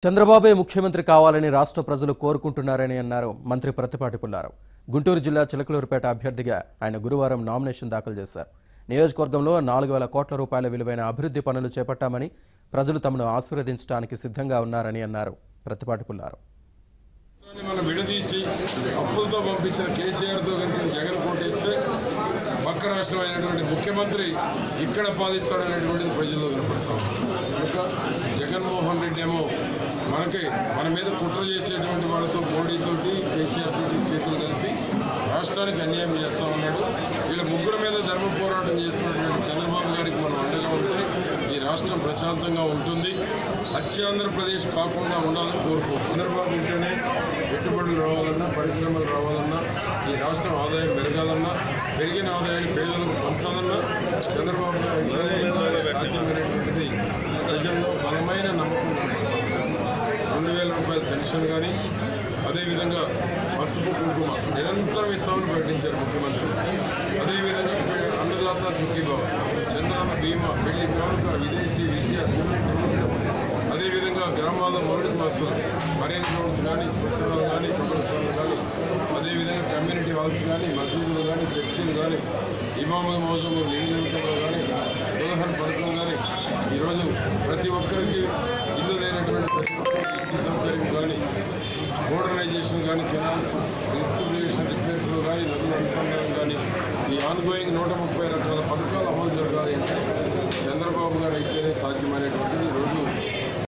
చంద్రబాబే ముఖ్యమంత్రి కావాలని రాష్ట్ర ప్రజలు కోరుకుంటున్నారని అన్నారు మంత్రి ప్రతిపాటి పుల్లారావు. గుంటూరు జిల్లా చిలకలూరుపేట అభ్యర్థిగా ఆయన గురువారం నామినేషన్ దాఖలు చేశారు. నియోజకవర్గంలో 4,000 కోట్ల రూపాయల విలువైన అభివృద్ధి పనులు చేపట్టామని, ప్రజలు తమను ఆశీర్వదించడానికి సిద్ధంగా ఉన్నారని అన్నారు ప్రతిపాటి పుల్లారావు. మనం విడదీసి అప్పులతో పంపించిన కేసీఆర్తో కలిసి జగన్ కోటేస్తే పక్క రాష్ట్రం అయినటువంటి ముఖ్యమంత్రి ఇక్కడ పాలిస్తాడనేటువంటిది ప్రజల్లో కనపడతాం. కనుక జగన్మోహన్ రెడ్డి ఏమో మన మీద కుట్ర చేసేటువంటి వాళ్ళతో మోడీతోటి కేసీఆర్ తోటి చేతులు కలిపి రాష్ట్రానికి అన్యాయం చేస్తూ ఉన్నాడు. వీళ్ళ ముగ్గురు మీద ధర్మ పోరాటం చేస్తున్నటువంటి చంద్రబాబు గారికి మనం అండగా ఉంటే ఈ రాష్ట్రం ప్రశాంతంగా ఉంటుంది, ఆంధ్రప్రదేశ్ కాకుండా ఉండాలని కోరుకుంటున్నాం. చంద్రబాబు ఇంటనే పెట్టుబడులు రావాలన్నా, పరిశ్రమలు రావాలన్నా, ఈ రాష్ట్రం ఆదాయం పెరగాలన్నా, పెరిగిన ఆదాయాన్ని పేదలకు పంచాలన్నా చంద్రబాబు గారు సాధ్యమైనటువంటిది ప్రజల్లో బలమైన నమ్మకం కనబడుతుంది. 2,000 రూపాయల పెన్షన్ కానీ, అదేవిధంగా పసుపు కుంకుమ నిరంతరం ఇస్తామని ప్రకటించారు ముఖ్యమంత్రి. అదేవిధంగా అన్నదాత సుఖీభావ, చంద్రన్న బీమా, పెళ్లి కానుక, విదేశీ విద్య, సిమెంట్ రోడ్లు, అదేవిధంగా గ్రామాల్లో మౌలిక వసతులు, మరీన్ రోడ్స్ కానీ, శ్మశానాలు కానీ, కబ్రస్థానాలు కానీ, అదేవిధంగా కమ్యూనిటీ హాల్స్ కానీ, మసీదులు కానీ, చర్చిలు కానీ, ఇమాముల మోజము నియోజకవర్గంలో కానీ, దుల్హన్ పథకం కానీ, ఈరోజు ప్రతి ఒక్కరికి ఇల్లు లేనటువంటి ప్రతి ఒక్కరికి ఇంటి సౌకర్యం కానీ, మోడర్నైజేషన్ కానీ, కెనాల్స్ రిఫ్రిజిరేషన్ రిపేర్స్లో కానీ, నదుల అనుసంధానం కానీ, ఈ ఆన్గోయింగ్ 130 రకాల పథకాలు అమలు జరగాలి అంటే చంద్రబాబు గారు అయితేనే సాధ్యమైనటువంటిది. ఈరోజు